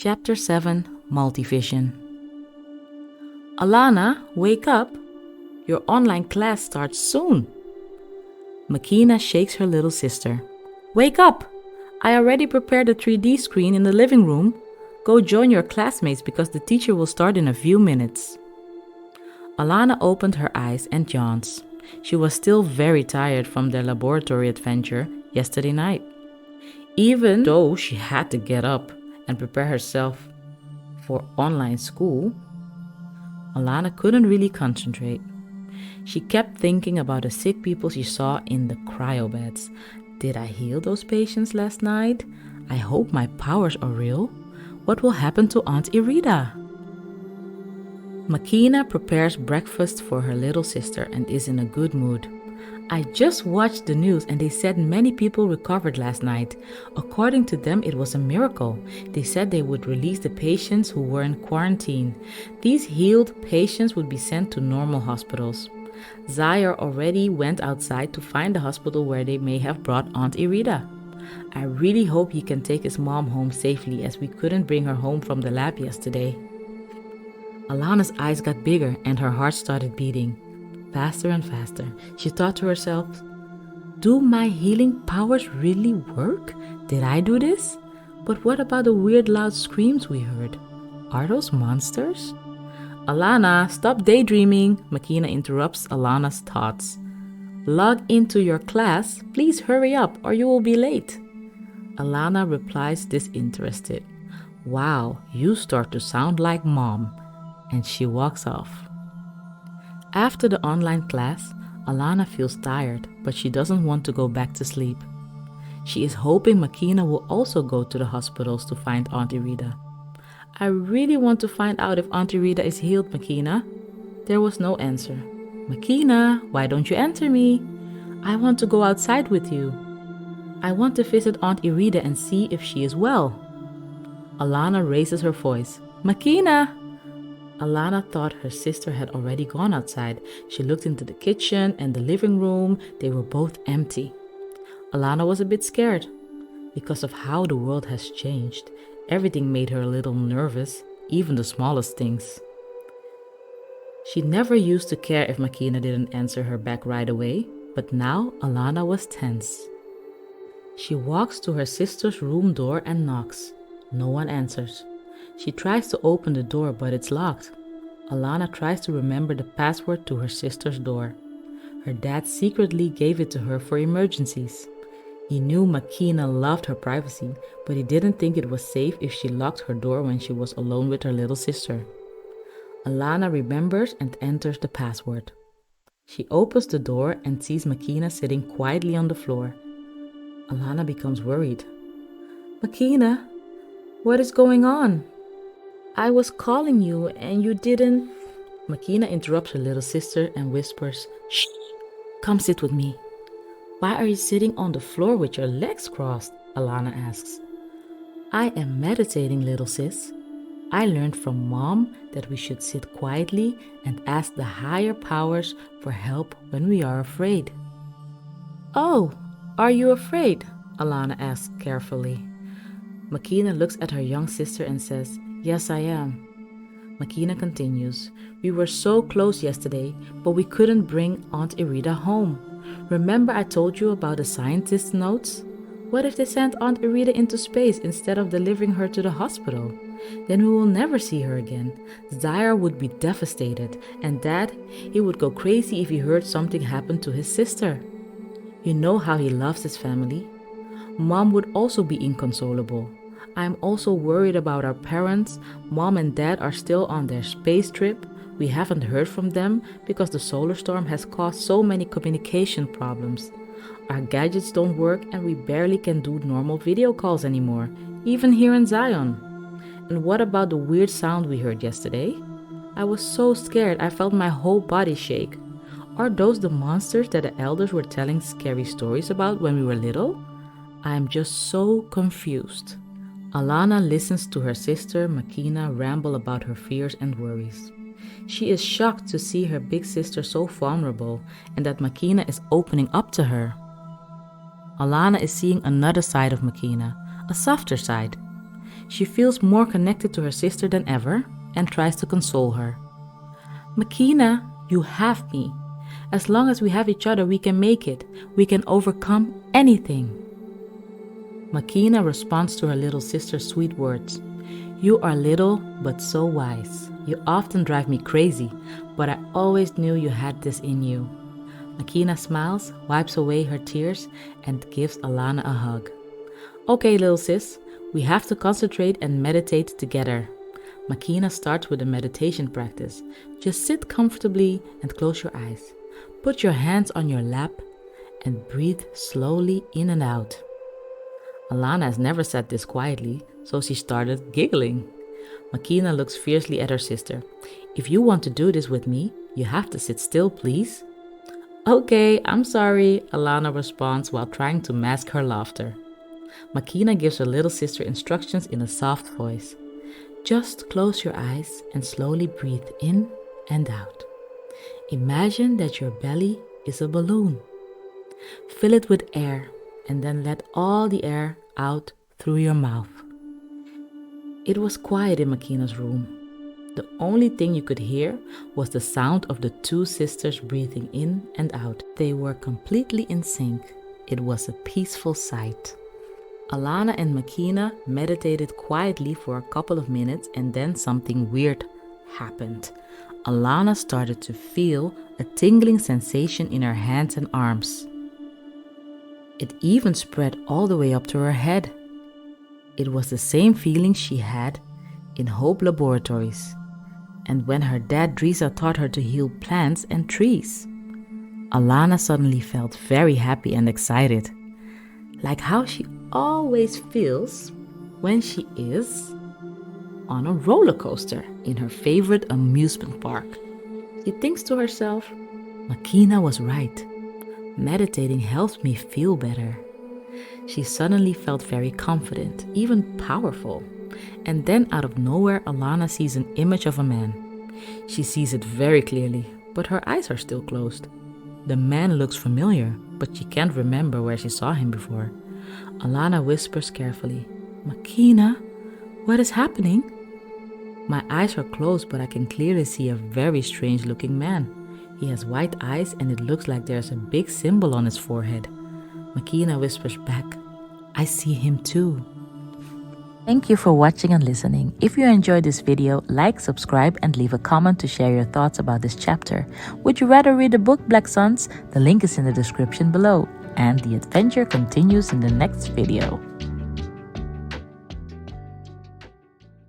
Chapter 7, Multivision. Alana, wake up! Your online class starts soon. Makeena shakes her little sister. Wake up! I already prepared a 3D screen in the living room. Go join your classmates because the teacher will start in a few minutes. Alana opened her eyes and yawns. She was still very tired from their laboratory adventure yesterday night. Even though she had to get up and prepare herself for online school, Alana couldn't really concentrate. She kept thinking about the sick people she saw in the cryo beds. Did I heal those patients last night? I hope my powers are real. What will happen to Aunt Irida? Makeena prepares breakfast for her little sister and is in a good mood. I just watched the news and they said many people recovered last night. According to them, it was a miracle. They said they would release the patients who were in quarantine. These healed patients would be sent to normal hospitals. Zaire already went outside to find the hospital where they may have brought Aunt Irida. I really hope he can take his mom home safely as we couldn't bring her home from the lab yesterday. Alana's eyes got bigger and her heart started beating. Faster and faster. She thought to herself, do my healing powers really work? Did I do this? But what about the weird loud screams we heard? Are those monsters? Alana, stop daydreaming, Makeena interrupts Alana's thoughts. Log into your class. Please hurry up or you will be late. Alana replies disinterested. Wow, you start to sound like mom. And she walks off. After the online class, Alana feels tired, but she doesn't want to go back to sleep. She is hoping Makeena will also go to the hospitals to find Aunt Irida. I really want to find out if Aunt Irida is healed, Makeena. There was no answer. Makeena, why don't you answer me? I want to go outside with you. I want to visit Aunt Irida and see if she is well. Alana raises her voice. Makeena! Alana thought her sister had already gone outside. She looked into the kitchen and the living room. They were both empty. Alana was a bit scared. Because of how the world has changed, everything made her a little nervous, even the smallest things. She never used to care if Makeena didn't answer her back right away, but now Alana was tense. She walks to her sister's room door and knocks. No one answers. She tries to open the door, but it's locked. Alana tries to remember the password to her sister's door. Her dad secretly gave it to her for emergencies. He knew Makeena loved her privacy, but he didn't think it was safe if she locked her door when she was alone with her little sister. Alana remembers and enters the password. She opens the door and sees Makeena sitting quietly on the floor. Alana becomes worried. Makeena, what is going on? I was calling you and you didn't... Makeena interrupts her little sister and whispers, Shh, come sit with me. Why are you sitting on the floor with your legs crossed? Alana asks. I am meditating, little sis. I learned from Mom that we should sit quietly and ask the higher powers for help when we are afraid. Oh, are you afraid? Alana asks carefully. Makeena looks at her young sister and says, Yes, I am. Makeena continues, We were so close yesterday, but we couldn't bring Aunt Irida home. Remember I told you about the scientist's notes? What if they sent Aunt Irida into space instead of delivering her to the hospital? Then we will never see her again. Zaire would be devastated, and Dad, he would go crazy if he heard something happen to his sister. You know how he loves his family. Mom would also be inconsolable. I'm also worried about our parents. Mom and Dad are still on their space trip. We haven't heard from them because the solar storm has caused so many communication problems. Our gadgets don't work and we barely can do normal video calls anymore, even here in Zion. And what about the weird sound we heard yesterday? I was so scared I felt my whole body shake. Are those the monsters that the elders were telling scary stories about when we were little? I am just so confused. Alana listens to her sister Makeena ramble about her fears and worries. She is shocked to see her big sister so vulnerable and that Makeena is opening up to her. Alana is seeing another side of Makeena, a softer side. She feels more connected to her sister than ever and tries to console her. Makeena, you have me. As long as we have each other, we can make it. We can overcome anything. Makeena responds to her little sister's sweet words. You are little, but so wise. You often drive me crazy, but I always knew you had this in you. Makeena smiles, wipes away her tears, and gives Alana a hug. Okay, little sis, we have to concentrate and meditate together. Makeena starts with a meditation practice. Just sit comfortably and close your eyes. Put your hands on your lap and breathe slowly in and out. Alana has never said this quietly, so she started giggling. Makeena looks fiercely at her sister. If you want to do this with me, you have to sit still, please. Okay, I'm sorry, Alana responds while trying to mask her laughter. Makeena gives her little sister instructions in a soft voice. Just close your eyes and slowly breathe in and out. Imagine that your belly is a balloon. Fill it with air and then let all the air out through your mouth. It was quiet in Makeena's room. The only thing you could hear was the sound of the two sisters breathing in and out. They were completely in sync. It was a peaceful sight. Alana and Makeena meditated quietly for a couple of minutes and then something weird happened. Alana started to feel a tingling sensation in her hands and arms. It even spread all the way up to her head. It was the same feeling she had in Hope Laboratories and when her dad Drisa taught her to heal plants and trees. Alana suddenly felt very happy and excited, like how she always feels when she is on a roller coaster in her favorite amusement park. She thinks to herself, Makeena was right. Meditating helps me feel better. She suddenly felt very confident, even powerful. And then out of nowhere, Alana sees an image of a man. She sees it very clearly, but her eyes are still closed. The man looks familiar, but she can't remember where she saw him before. Alana whispers carefully, Makeena, what is happening? My eyes are closed, but I can clearly see a very strange looking man. He has white eyes and it looks like there's a big symbol on his forehead. Makeena whispers back, I see him too. Thank you for watching and listening. If you enjoyed this video, like, subscribe, and leave a comment to share your thoughts about this chapter. Would you rather read the book, Black Suns? The link is in the description below. And the adventure continues in the next video.